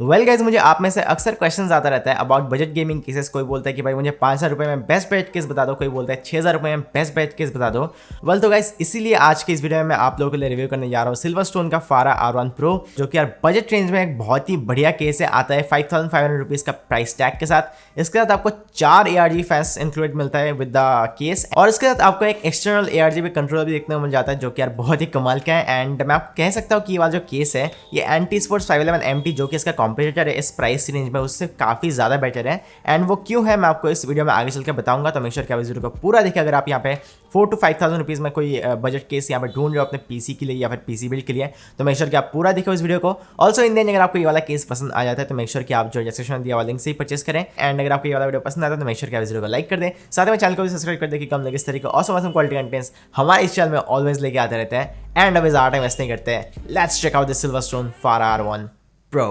Well guys, मुझे आप में से अक्सर क्वेश्चंस आता रहता है अबाउट बजट गेमिंग केसेस। कोई बोलता है कि भाई मुझे 5,000 रुपये में बेस्ट बजट केस बता दो, कोई बोलता है 6,000 रुपये में बेस्ट बजट केस बता दो। वेल तो गाइज, इसीलिए आज के इस वीडियो में मैं आप लोगों के लिए रिव्यू करने जा रहा हूँ सिल्वरस्टोन का फारा R1 Pro, जो कि यार बजट रेंज में एक बहुत ही बढ़िया केस है। आता है 5,500 रुपीज़ का प्राइस टैग के साथ। इसके साथ आपको 4 ARG फैंस इंक्लूडेड मिलता है विद द केस, और इसके साथ आपको एक एक्सटर्नल ARGB कंट्रोलर भी देखने को मिल जाता है, जो कि यार बहुत ही कमाल का है। एंड मैं आप कह सकता हूँ कि ये वाला जो केस है ये एंटी स्पोर्ट्स 511 MT, जो कि इसका कॉम्पिटिटर है इस प्राइस रेंज में, उससे काफ़ी ज़्यादा बेटर है। एंड वो क्यों है मैं आपको इस वीडियो में आगे चल के बताऊंगा, तो मेक श्योर कि आप इस वीडियो को पूरा देखिए। अगर आप यहाँ पे 4,000 to 5,000 रुपीज़ में कोई बजट केस यहाँ पे ढूंढ रहे हो अपने पीसी के लिए या फिर पीसी बिल्ड के लिए, तो मेक श्योर कि आप पूरा देखो इस वीडियो को। ऑल्सो इन दिन अगर आपको ये वाला केस पसंद आ जाता है तो मेक श्योर कि आप जो डिस्क्रिप्शन दिया वाला लिंक से ही परचेस करें। एंड अगर आपको ये वाला वीडियो पसंद आता है तो मेक श्योर कि आप इस वीडियो को लाइक कर दें, साथ में चैनल को भी सब्सक्राइब कर दें कि कम लगे इस तरीके ऑसम क्वालिटी कंटेंट्स हमारे इस चैनल में ऑलवेज लेके आते रहते हैं। एंड अब इस टाइम वेस्ट नहीं करते हैं, let's check out this Silverstone Fara R1 Pro।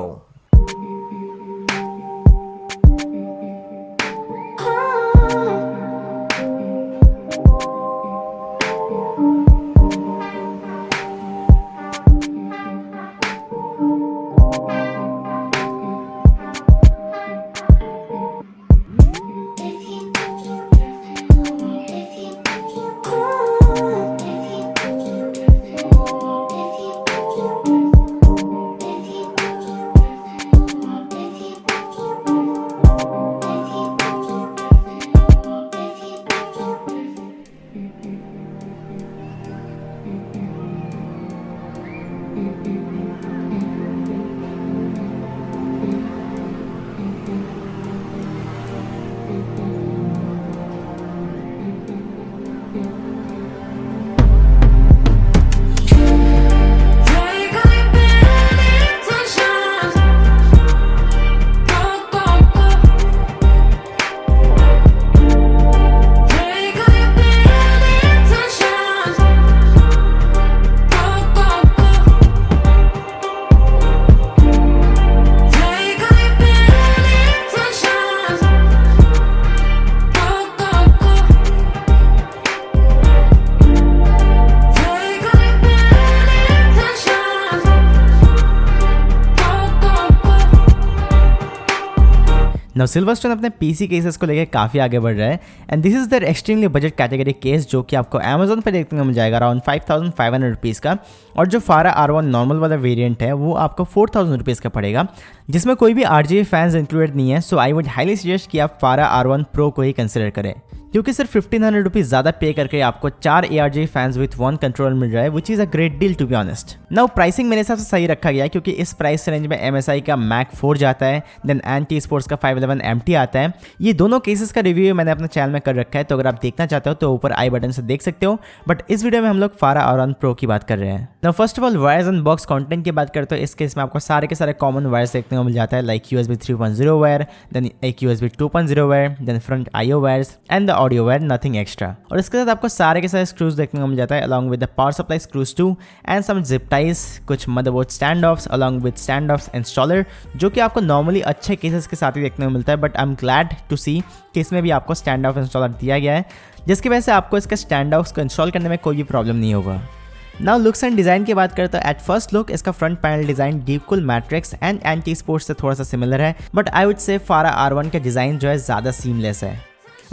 Now Silverstone अपने पीसी केसेस को लेकर काफ़ी आगे बढ़ रहा है। And this is their extremely budget category case, जो कि आपको अमेजोन पर देखने को मिल जाएगा अराउंड 5,500 रुपीज़ का। और जो फारा R1 नॉर्मल वाला वेरिएंट है वो आपको 4,000 रुपीज़ का पड़ेगा, जिसमें कोई भी RGB फैंस इंक्लूडेड नहीं है। सो आई वुड हाईली सजेस्ट कि आप फारा R1 Pro को ही कंसिडर करें, क्योंकि सिर्फ 1,500 रुपीज़ ज़्यादा पे करके आपको 4 ARGB फैंस विथ 1 कंट्रोलर मिल रहा है, which is a great deal to be honest. Now pricing मेरे हिसाब से सही रखा गया है, क्योंकि इस प्राइस रेंज में MSI का Mac 4 जाता है, देन एंटी स्पोर्ट्स का 511 MT आता है। ये दोनों केसेस का रिव्यू मैंने अपने चैनल में कर रखा है, तो अगर आप देखना चाहते हो तो ऊपर आई बटन से देख सकते हो। बट इस वीडियो में हम लोग फारा R1 Pro की बात कर रहे हैं। Now first of all wires and box content की बात करते हो, इस केस में आपको सारे के सारे कॉमन वायर्स देखने को मिल जाता है, लाइक USB 3.0 वायर, देन एक USB 2.0 wire, then front IO wires and the audio wire, nothing extra. और इसके साथ आपको सारे के सारे स्क्रूज देखने को मिल जाता है, along with the power supply screws too and some zip ties, कुछ motherboard stand offs along with stand offs installer, जो कि आपको नॉर्मली अच्छे केसेस के साथ ही देखने को मिलता है। But I am glad to see कि इसमें भी आपको स्टैंड ऑफ इंस्टॉलर दिया गया है, जिसकी वजह से आपको इसका स्टैंड ऑफ्स को इंस्टॉल करने में कोई भी प्रॉब्लम नहीं होगा। नाउ लुक्स एंड डिज़ाइन की बात करें तो एट फर्स्ट लुक इसका front panel design DeepCool matrix and Ant Esports से थोड़ा सा सिमिलर है, बट आई वुड से फारा R1 का डिज़ाइन जो है ज़्यादा सीमलेस है।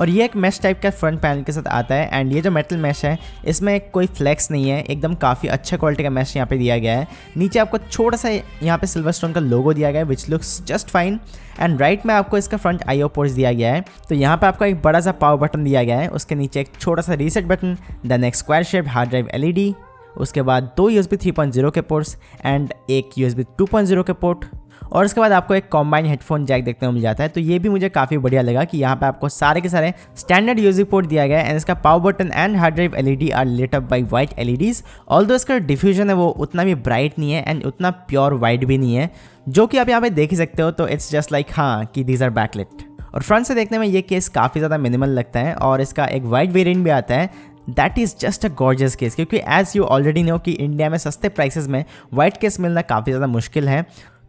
और ये एक मैश टाइप का फ्रंट पैनल के साथ आता है। एंड ये जो मेटल मैश है इसमें कोई फ्लेक्स नहीं है, एकदम काफ़ी अच्छा क्वालिटी का मैश यहाँ पे दिया गया है। नीचे आपको छोटा सा यहाँ पे सिल्वरस्टोन का लोगो दिया गया है, which looks just fine. And right में आपको इसका फ्रंट IO पोर्ट्स दिया गया है। तो यहाँ पे आपको एक बड़ा सा पावर बटन दिया गया है, उसके नीचे एक छोटा सा रीसेट बटन, देन एक square shape hard drive LED, उसके बाद 2 USB 3.0 के पोर्ट्स एंड एक USB 2.0 के पोर्ट, और उसके बाद आपको एक कॉम्बाइन हेडफोन जैक देखने को मिल जाता है। तो ये भी मुझे काफ़ी बढ़िया लगा कि यहाँ पे आपको सारे के सारे स्टैंडर्ड USB पोर्ट दिया गया है। एंड इसका power button and hard drive LED are lit up by white LEDs। Although इसका डिफ्यूजन है वो उतना भी ब्राइट नहीं है एंड उतना प्योर वाइट भी नहीं है, जो कि आप यहाँ पे देख ही सकते हो। तो इट्स जस्ट लाइक हाँ कि दीज आर बैकलिट। और फ्रंट से देखने में ये केस काफ़ी ज़्यादा मिनिमल लगता है, और इसका एक वाइट वेरिएंट भी आता है। That is just a gorgeous case, क्योंकि एज यू ऑलरेडी नो कि इंडिया में सस्ते प्राइसेस में वाइट केस मिलना काफ़ी ज़्यादा मुश्किल है।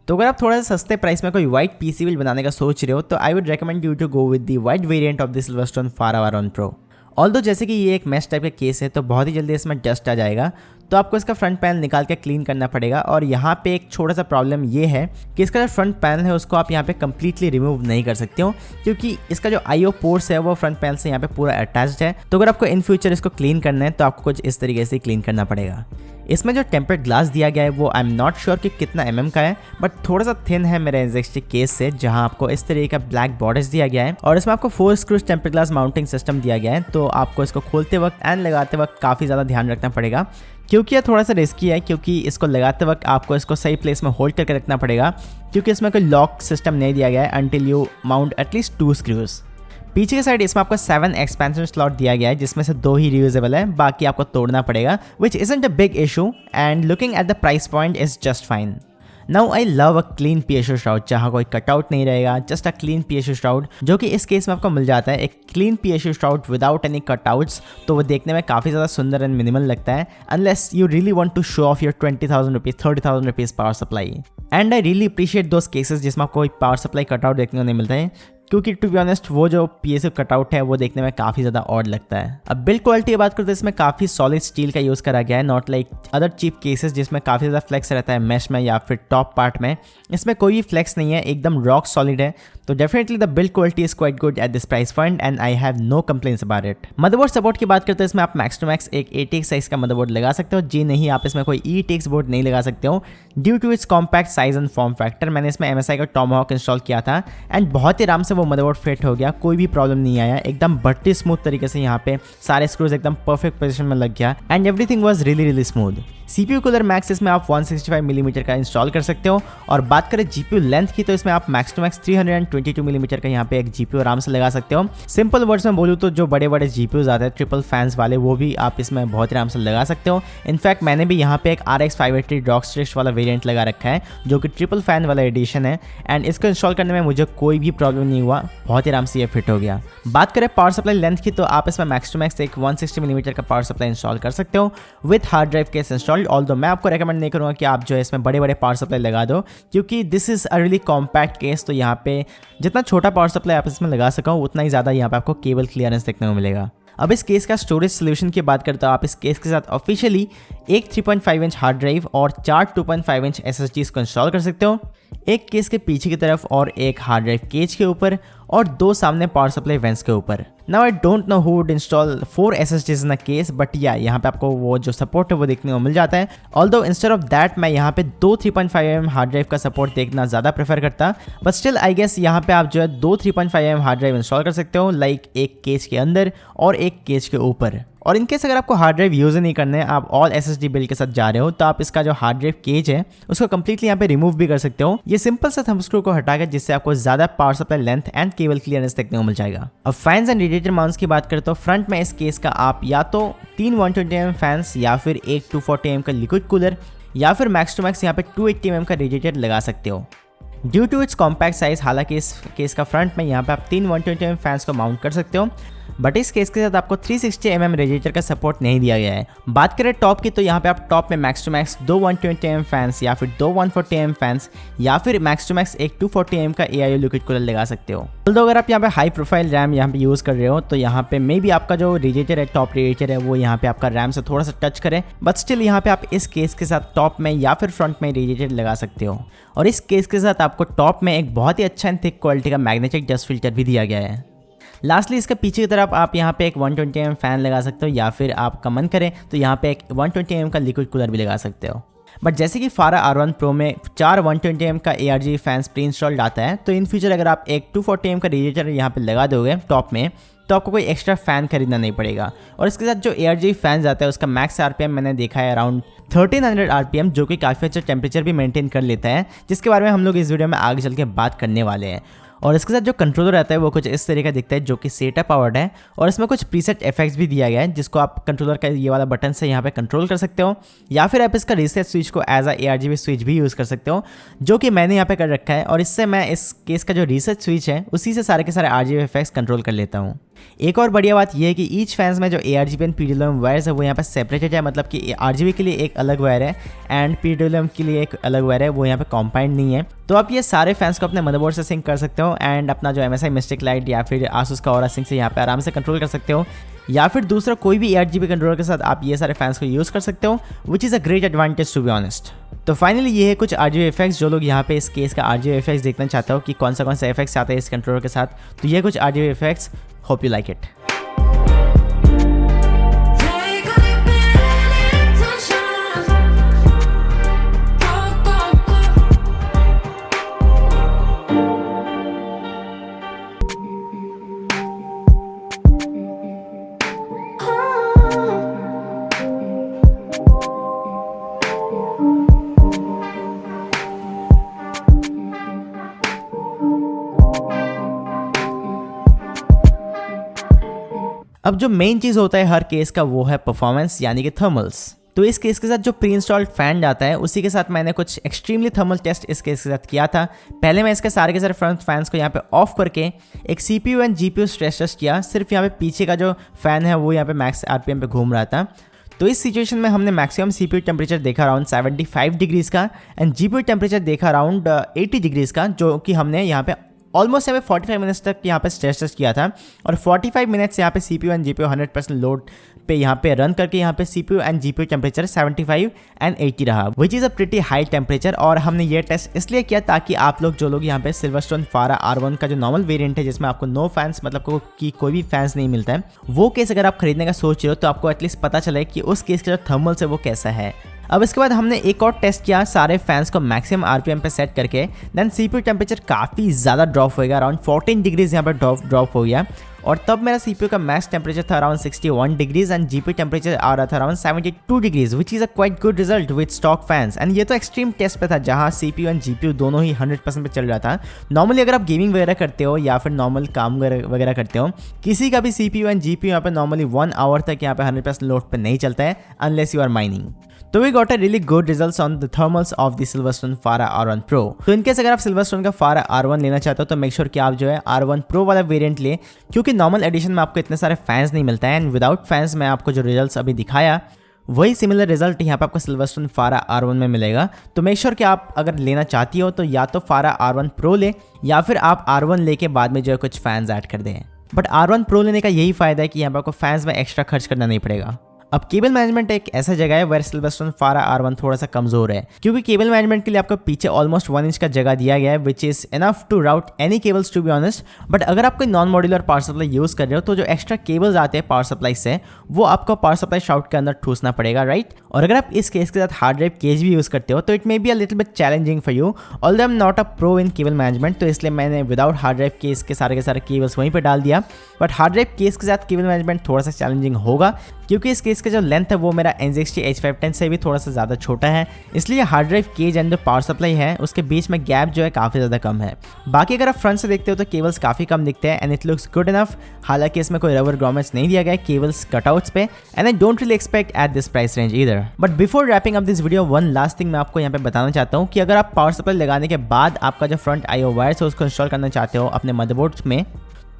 तो अगर आप थोड़ा सा सस्ते प्राइस में कोई वाइट पीसी बिल्ड बनाने का सोच रहे हो तो I would recommend you to go with the white variant of the Silverstone Fara R1 Pro। Although जैसे कि ये एक मैश टाइप का केस है तो बहुत ही जल्दी इसमें डस्ट आ जाएगा, तो आपको इसका फ्रंट पैनल निकाल के क्लीन करना पड़ेगा। और यहाँ पे एक छोटा सा प्रॉब्लम ये है कि इसका जो फ्रंट पैनल है उसको आप यहाँ पे कम्प्लीटली रिमूव नहीं कर सकते हो, क्योंकि इसका जो IO पोर्ट्स है वो फ्रंट पैनल से यहाँ पे पूरा अटैच्ड है। तो अगर आपको इन फ्यूचर इसको क्लीन करना है तो आपको कुछ इस तरीके से क्लीन करना पड़ेगा। इसमें जो टेम्पर्ड ग्लास दिया गया है वो आई एम नॉट श्योर कि कितना mm का है, बट थोड़ा सा थिन है मेरे NZXT केस से, जहां आपको इस तरीके का ब्लैक बॉर्डर्स दिया गया है और इसमें आपको 4 screws tempered glass mounting system दिया गया है। तो आपको इसको खोलते वक्त एंड लगाते वक्त काफ़ी ज़्यादा ध्यान रखना पड़ेगा, क्योंकि यह थोड़ा सा रिस्की है, क्योंकि इसको लगाते वक्त आपको इसको सही प्लेस में होल्ड करके रखना पड़ेगा, क्योंकि इसमें कोई लॉक सिस्टम नहीं दिया गया है until you mount at least 2 screws. पीछे के साइड इसमें आपको 7 एक्सपेंशन स्लॉट दिया गया है, जिसमें से 2 ही रियूजेबल है, बाकी आपको तोड़ना पड़ेगा, which isn't a big issue and looking at the price point is just fine. Now I love a clean PSU shroud, जहाँ कोई कटआउट नहीं रहेगा, just a clean PSU shroud, जो कि इस केस में आपको मिल जाता है। एक clean PSU shroud without any cutouts, तो वो देखने में काफ़ी ज़्यादा सुंदर एंड मिनिमल लगता है, unless you really want to show off your 20,000 rupees 30,000 rupees power supply. And I really appreciate those cases जिसमें आपको कोई पावर सप्लाई कटआउट देखने को नहीं मिलता है, क्योंकि टू बी ऑनेस्ट वो जो PSU कटआउट है वो देखने में काफ़ी ज़्यादा ऑड लगता है। अब बिल्ड क्वालिटी की बात करते हैं, इसमें काफ़ी सॉलिड स्टील का यूज़ करा गया है, not like other cheap cases जिसमें काफ़ी ज़्यादा फ्लेक्स रहता है मैश में या फिर टॉप पार्ट में। इसमें कोई भी फ्लेक्स नहीं है, एकदम रॉक सॉलिड है। तो definitely the build quality is quite good at this price point and I have no complaints about it. Motherboard support की बात करते हैं, इसमें आप मैक्स टू मैक्स एक 8x साइज का मदरबोर्ड लगा सकते हो। जी नहीं, आप इसमें कोई ETX बोर्ड नहीं लगा सकते हो due to its compact size and form factor. मैंने इसमें MSI का टॉमहॉक इंस्टॉल किया था एंड बहुत ही आराम से वो मदरबोर्ड फिट हो गया, कोई भी प्रॉब्लम नहीं आया, एकदम बट्टी स्मूथ तरीके से यहाँ पे सारे स्क्रूज एकदम परफेक्ट पोजीशन में लग गया and everything was really smooth. CPU cooler max इसमें आप 165 मिलीमीटर का इंस्टॉल कर सकते हो। और बात करें GPU लेंथ की, तो इसमें आप मैक्स टू मैक्स 322 मिलीमीटर का यहाँ पे एक GPU आराम से लगा सकते हो। सिंपल वर्ड्स में बोलूँ तो जो बड़े बड़े GPUs आते हैं ट्रिपल फैंस वाले, वो भी आप इसमें बहुत ही आराम से लगा सकते हो। इनफैक्ट मैंने भी यहाँ पे एक RX 580 डॉगस्ट्रिक्स वाला वेरिएंट लगा रखा है, जो कि ट्रिपल फैन वाला एडिशन है, एंड इसको इंस्टॉल करने में मुझे कोई भी प्रॉब्लम नहीं हुआ, बहुत ही आराम से ये फिट हो गया। बात करें पावर सप्लाई लेंथ की, तो आप इसमें मैक्स टू मैक्स एक 160 मिलीमीटर का पावर सप्लाई इंस्टॉल कर सकते हो with hard drive case installed. Although मैं आपको रेकमेंड नहीं करूँगा कि आप जो है इसमें बड़े बड़े पावर सप्लाई लगा दो, क्योंकि this is a really compact case. तो यहाँ पे जितना छोटा पावर सप्लाई आप इसमें लगा सको उतना ही ज़्यादा यहाँ पे आपको केबल क्लियरेंस देखने को मिलेगा। अब इस केस का स्टोरेज सोल्यूशन की बात करते हो, आप इस केस के साथ ऑफिशियली एक 3.5 इंच हार्ड ड्राइव और 4 2.5 इंच SSDs को इंस्टॉल कर सकते हो, एक केस के पीछे की तरफ और एक हार्ड ड्राइव केज के ऊपर और 2 सामने पावर सप्लाई वेंट्स के ऊपर। Now I don't know who would install 4 SSDs in a case, but या यहाँ पे आपको वो जो सपोर्ट है वो देखने को मिल जाता है। ऑल्दो इंस्टेड ऑफ दैट मैं यहाँ पे 2 3.5mm हार्ड ड्राइव का सपोर्ट देखना ज़्यादा प्रेफर करता, बट स्टिल आई गेस यहाँ पे आप जो है 2 3.5mm हार्ड ड्राइव इंस्टॉल कर सकते हो, लाइक एक केज के अंदर और एक केज के ऊपर। और इनकेस अगर आपको हार्ड ड्राइव यूज़ नहीं करना है, आप ऑल SSD बिल्ड के साथ जा रहे हो, तो आप इसका जो हार्ड ड्राइव केज है उसको कंप्लीटली यहाँ पे रिमूव भी कर सकते हो, ये सिंपल सा थंब स्क्रू को हटाकर, जिससे आपको ज़्यादा power supply length and cable clearance देखने को मिल जाएगा। अब फैंस एंड रेडिएटर माउंट्स की बात करें तो फ्रंट में इस केस का आप या तो 3 120mm फैंस या फिर एक 240mm का लिक्विड कूलर या फिर मैक्स टू मैक्स यहाँ पे 280mm का रेडिएटर लगा सकते हो। Due to its compact size, हालांकि इस केस का फ्रंट में यहाँ पे आप 3 120mm फैंस को माउंट कर सकते हो, बट इस केस के साथ आपको 360mm रेडिएटर का सपोर्ट नहीं दिया गया है। बात करें टॉप की, तो यहाँ पे आप टॉप में max to max 2 120mm fans या फिर 2 140mm फैंस या फिर मैक्स टू मैक्स एक 240mm का AIO लिक्विड कूलर लगा सकते हो। तो अगर आप यहाँ पे हाई प्रोफाइल रैम यहाँ पे यूज़ कर रहे हो, तो यहाँ पे मे बी आपका जो रेडिएटर है, टॉप रेडिएटर है, वो यहाँ पे आपका रैम से थोड़ा सा टच करे, बट स्टिल यहाँ पे आप इस केस के साथ टॉप में या फिर फ्रंट में रेडिएटर लगा सकते हो। और इस केस के साथ आपको टॉप में एक बहुत ही अच्छा एंड थिक क्वालिटी का मैग्नेटिक डस्ट फिल्टर भी दिया गया है। लास्टली इसके पीछे की तरफ आप यहाँ पे एक 120mm फैन लगा सकते हो, या फिर आपका मन करे तो यहाँ पे एक 120mm का लिक्विड कूलर भी लगा सकते हो। बट जैसे कि फारा R1 Pro में 4 120mm का ARGB फैंस प्री इंस्टॉल्ड आता है, तो इन फ्यूचर अगर आप एक 240mm का रेडिएटर यहाँ पे लगा दोगे टॉप में, तो आपको कोई एक्स्ट्रा फैन खरीदना नहीं पड़ेगा। और इसके साथ जो ARGB फैंस आता है उसका मैक्स RPM मैंने देखा है अराउंड 1300 RPM, जो कि काफ़ी अच्छा टेम्परेचर भी मेंटेन कर लेता है, जिसके बारे में हम लोग इस वीडियो में आगे चल के बात करने वाले हैं। और इसके साथ जो कंट्रोलर रहता है वो कुछ इस तरीके का दिखता है, जो कि सेटा पावर्ड है, और इसमें कुछ प्रीसेट इफेक्ट्स भी दिया गया है, जिसको आप कंट्रोलर का ये वाला बटन से यहाँ पे कंट्रोल कर सकते हो, या फिर आप इसका रीसेट स्विच को एज अ ARGB स्विच भी यूज़ कर सकते हो, जो कि मैंने यहाँ पे कर रखा है। और इससे मैं इस केस का जो रीसेट स्विच है उसी से सारे के सारे RGB इफेक्ट्स कंट्रोल कर लेता हूँ। एक और बढ़िया बात यह है कि ईच फैंस में जो ARGB एंड PWM वायर्स है वो यहाँ पे सेपरेटेड है, मतलब कि RGB के लिए एक अलग वायर है एंड PWM के लिए एक अलग वायर है, वो यहाँ पे कॉम्बाइंड नहीं है। तो आप ये सारे फैंस को अपने मदरबोर्ड से सिंक कर सकते हो एंड अपना जो MSI मिस्टिक लाइट या फिर Asus का Aura Sync से यहाँ पे आराम से कंट्रोल कर सकते हो, या फिर दूसरा कोई भी ARGB कंट्रोलर के साथ आप ये सारे फैंस को यूज़ कर सकते हो, which is a great advantage to be honest. तो फाइनली ये है कुछ RGB इफेक्ट्स, जो लोग यहाँ पे इस केस का RGB इफेक्ट्स देखना चाहते हो कि कौन सा इफेक्ट्स आते हैं इस कंट्रोलर के साथ, तो ये कुछ RGB effects, hope you like it. अब जो मेन चीज़ होता है हर केस का वो है परफॉर्मेंस, यानी कि थर्मल्स। तो इस केस के साथ जो प्री इंस्टॉल्ड फैन आता है उसी के साथ मैंने कुछ एक्सट्रीमली थर्मल टेस्ट इस केस के साथ किया था। पहले मैं इसके सारे के सारे फ्रंट फैंस को यहाँ पे ऑफ करके एक CPU and GPU stress test किया। सिर्फ यहाँ पे पीछे का जो फैन है वो यहाँ पे मैक्स RPM पे घूम रहा था। तो इस सिचुएशन में हमने मैक्सिमम CPU टेम्परेचर देखा अराउंड 75 डिग्रीज़ का एंड GPU टेम्परेचर देखा अराउंड 80 डिग्रीज़ का, जो कि हमने यहाँ पे ऑलमोस्ट यहाँ पे 45 मिनट्स तक यहाँ पे स्ट्रेस टेस्ट किया था। और 45 मिनट्स यहाँ पे CPU एंड GPU 100% लोड पे यहाँ पे रन करके यहाँ पे CPU and GPU temperature 75 and 80 रहा, विच is a pretty high temperature. और हमने ये टेस्ट इसलिए किया ताकि आप लोग जो लोग यहाँ पे सिल्वरस्टोन फारा R1 का जो नॉर्मल वेरिएंट है जिसमें आपको नो फैंस मतलब कि कोई भी फैंस नहीं मिलता है, वो केस अगर आप खरीदने का सोच रहे हो तो आपको एटलीस्ट पता चले कि उस केस का जो थर्मल्स है वो कैसा है। अब इसके बाद हमने एक और टेस्ट किया सारे फैंस को मैक्सिमम RPM पे सेट करके, देन CPU टेम्परेचर काफ़ी ज़्यादा ड्रॉप होएगा, अराउंड 14 डिग्रीज़ यहाँ पर ड्रॉप हो गया। और तब मेरा CPU का मैक्स टेम्परेचर था around 61 degrees and GPU temperature आ रहा था around 72 degrees, which is a quite good result with stock fans. And ये तो एक्सट्रीम टेस्ट पे था जहाँ CPU एंड GPU दोनों ही 100% पे चल रहा था। नॉर्मली अगर आप गेमिंग वगैरह करते हो या फिर नॉर्मल काम वगैरह करते हो, किसी का भी CPU एंड GPU यहाँ पे नॉर्मली 1 आवर तक यहाँ पे 100% लोड पे नहीं चलता है अनलेस यू आर माइनिंग। तो we got a really good results on the thermals of the Silverstone Fara R1 Pro। तो इनकेस अगर आप सिल्वरस्टोन का फारा R1 लेना चाहते हो तो मेक श्योर कि आप जो है R1 Pro वाला वेरिएंट ले, क्योंकि नॉर्मल एडिशन में आपको इतने सारे फैंस नहीं मिलता है एंड विदाउट फैंस में आपको जो रिजल्ट्स अभी दिखाया वही सिमिलर रिजल्ट यहाँ पे आपको सिल्वरस्टोन फारा R1 में मिलेगा। तो मेक श्योर कि आप अगर लेना चाहती हो तो या तो फारा R1 Pro ले या फिर आप R1 लेके बाद में जो है कुछ फैंस ऐड कर दें। बट R1 Pro लेने का यही फायदा है कि यहाँ पे आपको फैंस में एक्स्ट्रा खर्च करना नहीं पड़ेगा। अब केबल मैनेजमेंट एक ऐसा जगह है वेयर सिल्वरस्टोन फारा R1 थोड़ा सा कमजोर है, क्योंकि केबल मैनेजमेंट के लिए आपको पीछे ऑलमोस्ट 1 इंच का जगह दिया गया है which is enough to route any cables to be honest. But अगर आप कोई non modular power supply use कर रहे हो तो जो एक्स्ट्रा केबल्स आते हैं पावर सप्लाई से वो आपको पावर सप्लाई शाफ्ट के अंदर ठूसना पड़ेगा, राइट। और अगर आप इस केस के साथ हार्ड ड्राइव केज भी यूज करते हो तो it may be a little bit challenging for you, although I am not a pro in cable management, तो इसलिए मैंने विदाउट हार्ड ड्राइव केस के सारे केबल्स वहीं पर डाल दिया। बट हार्ड ड्राइव केस के साथ केबल मैनेजमेंट थोड़ा सा चैलेंजिंग होगा, क्योंकि इस केस का जो लेंथ है वो मेरा NZXT H510 से भी थोड़ा सा ज़्यादा छोटा है, इसलिए हार्ड ड्राइव केज एंड जो पावर सप्लाई है उसके बीच में गैप जो है काफ़ी ज़्यादा कम है। बाकी अगर आप फ्रंट से देखते हो तो केबल्स काफ़ी कम दिखते हैं and it looks good enough. हालांकि इसमें कोई रबर ग्रॉमेट्स नहीं दिया गया केबल्स कटआउट्स पे and I don't really expect at this price range either. But before wrapping up this video one last thing मैं आपको यहाँ पे बताना चाहता हूँ कि अगर आप पावर सप्लाई लगाने के बाद आपका जो फ्रंट IO वायर्स है उसको इंस्टॉल करना चाहते हो अपने मदरबोर्ड में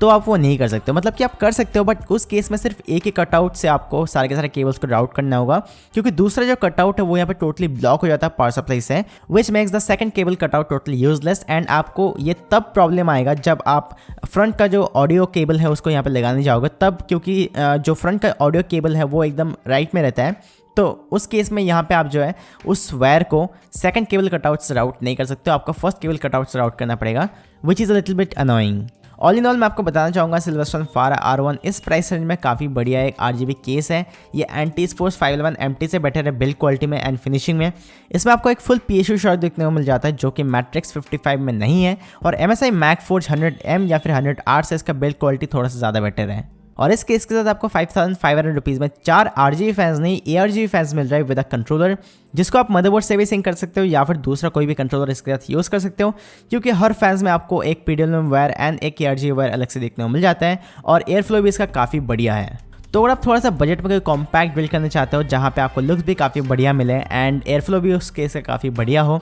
तो आप वो नहीं कर सकते हो। मतलब कि आप कर सकते हो बट उस केस में सिर्फ एक ही कटआउट से आपको सारे के सारे केबल्स को राउट करना होगा, क्योंकि दूसरा जो कटआउट है वो यहाँ पे टोटली ब्लॉक हो जाता है पावर सप्लाई से, which makes the second cable cutout totally useless. And आपको ये तब प्रॉब्लम आएगा जब आप फ्रंट का जो ऑडियो केबल है उसको यहाँ पे लगाने जाओगे तब, क्योंकि जो फ्रंट का ऑडियो केबल है वो एकदम राइट में रहता है। तो उस केस में यहाँ पे आप जो है उस वायर को सेकंड केबल कटआउट से राउट नहीं कर सकते हो, आपको फर्स्ट केबल कटआउट से राउट करना पड़ेगा, विच is a little bit annoying. All in all मैं आपको बताना चाहूँगा सिल्वरस्टोन फारा R1 इस प्राइस रेंज में काफ़ी बढ़िया एक RGB केस है। ये एंटीस्पोर्ट्स 511 MT से बेटर है बिल्ड क्वालिटी में एंड फिनिशिंग में। इसमें आपको एक फुल PSU शॉट देखने को मिल जाता है जो कि मैट्रिक्स 55 में नहीं है, और MSI MagForge 100M या फिर 100R से इसका बिल्ड क्वालिटी थोड़ा सा ज़्यादा बेटर है। और इस केस के साथ आपको 5500 रुपीज़ में 4 RGB फैंस नहीं ARGB फैंस मिल रहा है विद अ कंट्रोलर, जिसको आप मदरबोर्ड से भी सिंक कर सकते हो या फिर दूसरा कोई भी कंट्रोलर इसके साथ यूज़ कर सकते हो, क्योंकि हर फैंस में आपको एक PWM वायर एंड एक ARGB वायर अलग से देखने को मिल जाता है और एयर फ्लो भी इसका काफ़ी बढ़िया है। तो अगर आप थोड़ा सा बजट में कोई कॉम्पैक्ट बिल्ड करना चाहते हो जहाँ पे आपको लुक्स भी काफ़ी बढ़िया मिले एंड एयर फ्लो भी उस केस का काफ़ी बढ़िया हो,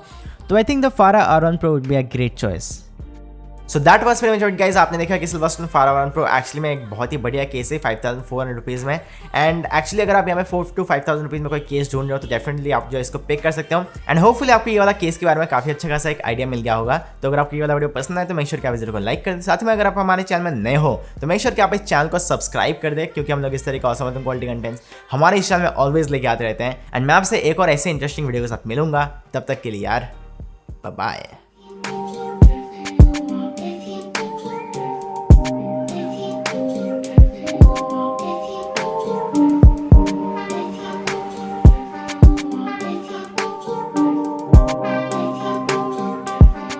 तो आई थिंक द फारा R1 Pro would be a great choice. So that was pretty much guys. आपने देखा कि सिल्वरस्टोन फारा वन प्रो एक्चुअली में एक बहुत ही बढ़िया केस है 5400 रुपीज़ में। एंड एक्चुअली अगर आप यहाँ पे 4 to 5000 रुपीज़ में कोई केस ढूंढ रहे हो तो डेफिनेटली आप जो इसको पिक कर सकते हो। एंड होपफुली आपको ये वाला केस के बारे में काफी अच्छा खासा एक आइडिया मिल गया होगा। तो अगर आपको ये वाला वीडियो पसंद आए तो मेक श्योर कि आप वीडियो को लाइक कर दें। साथ में अगर आप हमारे चैनल में नए हो तो मेक श्योर कि आप इस चैनल को सब्सक्राइब कर दें, क्योंकि हम लोग इस तरह का ऑसम क्वालिटी कंटेंट्स हमारे इस चैनल में ऑलवेज लेके आते रहते हैं। एंड मैं आपसे एक और ऐसे इंटरेस्टिंग वीडियो के साथ मिलूंगा। तब तक के लिए यार बाय बाय।